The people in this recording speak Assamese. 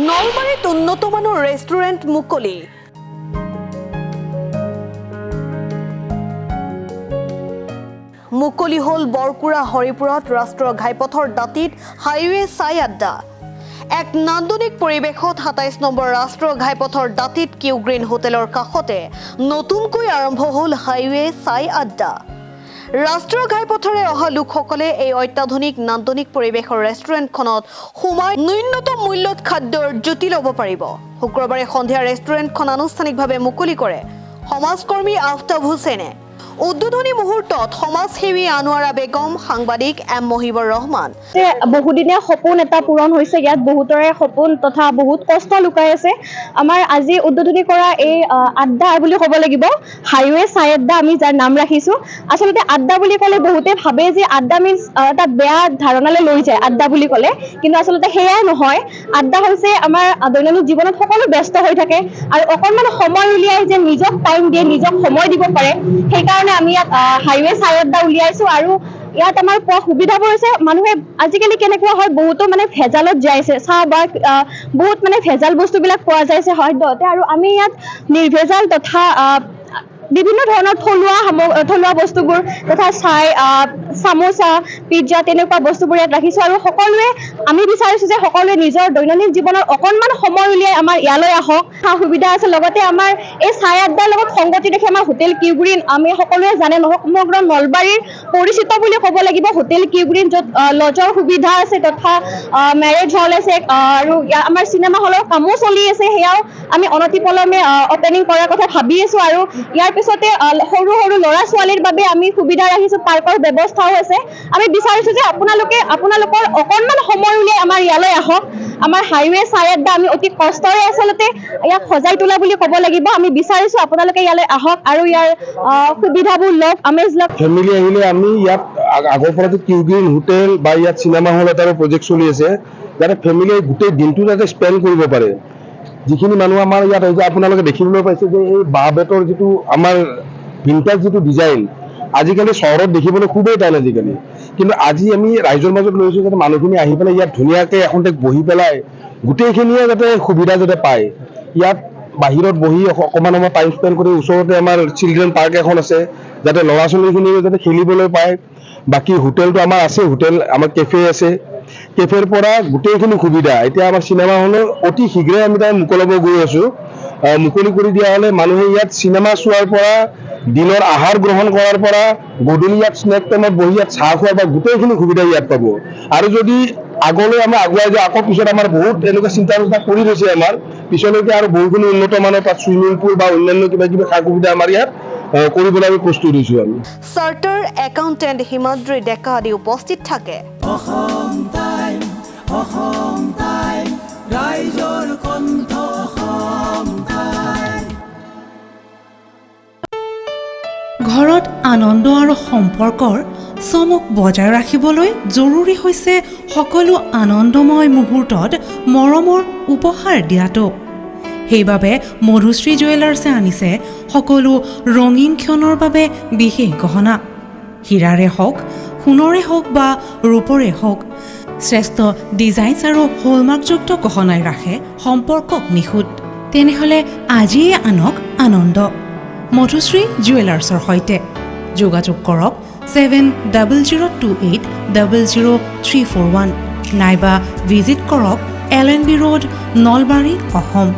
নলবাৰীত উন্নত মানৰ ৰেষ্টুৰেণ্ট মুকলি। মুকলি হল বৰকুৰা হৰিপুৰত ৰাষ্ট্ৰীয় ঘাইপথৰ দাঁতিত হাইৱে চাই আড্ডা। এক নান্দনিক পৰিৱেশত ২৭ নম্বৰ ৰাষ্ট্ৰীয় ঘাইপথৰ দাঁতিত কিউ গ্ৰীণ হোটেলৰ কাষতে নতুনকৈ আৰম্ভ হল হাইৱে চাই আড্ডা। ৰাষ্ট্ৰীয় ঘাইপথৰে অহা লোকসকলে এই অত্যাধুনিক নান্দনিক পৰিৱেশৰ ৰেষ্টুৰেণ্টখনত সোমাই ন্যূনতম মূল্যত খাদ্যৰ জুতি ল'ব পাৰিব। শুক্ৰবাৰে সন্ধিয়া ৰেষ্টুৰেণ্টখন আনুষ্ঠানিকভাৱে মুকলি কৰে সমাজকৰ্মী আফতাব হুছেইনে। উদ্বোধনী মুহূৰ্তত সমাজসেৱী আনোৱাৰা বেগম, সাংবাদিক এম মহিবুৰ ৰহমান। বহুদিনীয়া সপোন এটা পূৰণ হৈছে। ইয়াত বহুতৰে সপোন তথা বহুত কষ্ট লুকাই আছে। আমাৰ আজি উদ্বোধনী কৰা এই আড্ডা বুলি ক'ব লাগিব, হাইৱে চাই আড্ডা আমি যাৰ নাম ৰাখিছোঁ। আচলতে আড্ডা বুলি ক'লে বহুতে ভাবে যে আড্ডা মিনছ এটা বেয়া ধাৰণালৈ লৈ যায় আড্ডা বুলি ক'লে, কিন্তু আচলতে সেয়াই নহয়। আড্ডা হৈছে আমাৰ দৈনন্দিন জীৱনত সকলো ব্যস্ত হৈ থাকে আৰু অকণমান সময় উলিয়াই যে নিজক টাইম দিয়ে, নিজক সময় দিব পাৰে, সেইকাৰণে আমি ইয়াত হাইৱে চাই আড্ডা উলিয়াইছোঁ। আৰু ইয়াত আমাৰ পোৱা সুবিধাবোৰ হৈছে, মানুহে আজিকালি কেনেকুৱা হয়, বহুতো ভেজালত যাইছে, চাহ বা বহুত ভেজাল বস্তুবিলাক পোৱা যাইছে সদ্যহতে, আৰু আমি ইয়াত নিৰ্ভেজাল তথা বিভিন্ন ধৰণৰ থলুৱা বস্তুবোৰ তথা চামোচা, পিজ্জা তেনেকুৱা বস্তুবোৰ ইয়াত ৰাখিছোঁ। আৰু সকলোৱে আমি বিচাৰিছোঁ যে সকলোৱে নিজৰ দৈনন্দিন জীৱনৰ অকণমান সময় উলিয়াই আমাৰ ইয়ালৈ আহক। সা সুবিধা আছে, লগতে আমাৰ এই চাই আড্ডাৰ লগত সংগতি ৰাখি আমাৰ হোটেল কিউ গ্ৰীণ, আমি সকলোৱে জানে সমগ্ৰ নলবাৰীৰ পৰিচিত বুলি ক'ব লাগিব হোটেল কিউ গ্ৰীণ, য'ত লজৰ সুবিধা আছে তথা মেৰেজ হল আছে, আৰু আমাৰ চিনেমা হলৰ কামো চলি আছে। সেয়াও আমি অনতিপলমে অপেনিং কৰাৰ কথা ভাবি আছোঁ। আৰু ইয়াৰ পিছতে সৰু সৰু ল'ৰা ছোৱালীৰ বাবে আমি সুবিধা ৰাখিছোঁ, পাৰ্কৰ ব্যৱস্থাও আছে। আমি বিচাৰিছোঁ যে আপোনালোকৰ অকণমান সময় উলিয়াই আমাৰ ইয়ালৈ আহক। আমাৰ হাইৱে চাই আড্ডা আমি অতি কষ্টৰে আচলতে ইয়াক সজাই তোলা বুলি ক'ব লাগিব। আমি বিচাৰিছোঁ আপোনালোকে ইয়ালৈ আহক আৰু ইয়াৰ সুবিধাবোৰ লওক, আমেজ লওক। ফেমিলি আহিলে আমি ইয়াত আগৰ পৰাতো কিউ গ্ৰীণ হোটেল বা ইয়াত চিনেমা হল এটাৰো প্ৰজেক্ট চলি আছে, যাতে ফেমিলিয়ে গোটেই দিনটো যাতে স্পেণ্ড কৰিব পাৰে। যিখিনি মানুহ আমাৰ ইয়াত হৈছে, আপোনালোকে দেখিবলৈ পাইছে যে এই বাঁহ বেতৰ যিটো আমাৰ ভিন্টেজ যিটো ডিজাইন, আজিকালি চহৰত দেখিবলৈ খুবেই টান আজিকালি, কিন্তু আজি আমি ৰাইজৰ মাজত লৈছোঁ যাতে মানুহখিনি আহি পেলাই ইয়াত ধুনীয়াকৈ এখন ঠাইত বহি পেলাই গোটেইখিনিয়ে যাতে সুবিধা যাতে পায়। ইয়াত বাহিৰত বহি অকণমান সময় টাইম স্পেণ্ড কৰি, ওচৰতে আমাৰ চিলড্ৰেন পাৰ্ক এখন আছে, যাতে ল'ৰা ছোৱালীখিনিয়ে যাতে খেলিবলৈ পায়। বাকী হোটেলটো আমাৰ আছে, হোটেল আমাৰ কেফে আছে, কেফেৰ পৰা গোটেইখিনি সুবিধা। এতিয়া আমাৰ চিনেমা হলৰ অতি শীঘ্ৰে আমি তাৰ মুকলাব গৈ আছোঁ। মুকলি কৰি দিয়া হ'লে মানুহে ইয়াত চিনেমা চোৱাৰ পৰা, দিনৰ আহাৰ গ্ৰহণ কৰাৰ পৰা, গধূলি ইয়াত স্নেক টাইমত বহি ইয়াত চাহ খোৱাৰ পৰা গোটেইখিনি সুবিধা ইয়াত পাব। আৰু যদি আগলৈ আমি আগুৱাই যাওঁ, আকৌ পিছত আমাৰ বহুত এনেকুৱা চিন্তা চৰ্চা কৰি থৈছে আমাৰ পিছলৈকে, আৰু বহুখিনি উন্নত মানৰ তাত চুইমিং পুল বা অন্যান্য কিবা কিবি সা সুবিধা আমাৰ ইয়াত কৰিবলৈ আমি প্ৰস্তুত হৈছোঁ। আমি চাৰ্টাৰ একাউণ্টেণ্ট হিমাদ্ৰী ডেকা আদি উপস্থিত থাকে। ঘৰত আনন্দ আৰু সম্পৰ্কৰ চমক বজাই ৰাখিবলৈ জৰুৰী হৈছে সকলো আনন্দময় মুহূৰ্তত মৰমৰ উপহাৰ দিয়াটো। সেইবাবে মধুশ্ৰী জুৱেলাৰ্ছে আনিছে সকলো ৰঙীন ক্ষণৰ বাবে বিশেষ গহনা। হীৰাৰে হওক, সোণৰে হওক বা ৰূপৰে হওক, শ্ৰেষ্ঠ ডিজাইনছ আৰু হলমাৰ্কযুক্ত গহনাই ৰাখে সম্পৰ্কক নিখুঁত। তেনেহ'লে আজিয়ে আনক আনন্দ মধুশ্ৰী জুৱেলাৰ্ছৰ সৈতে। যোগাযোগ কৰক 7002800341 নাইবা ভিজিট কৰক LNB ৰোড, নলবাৰী, অসম।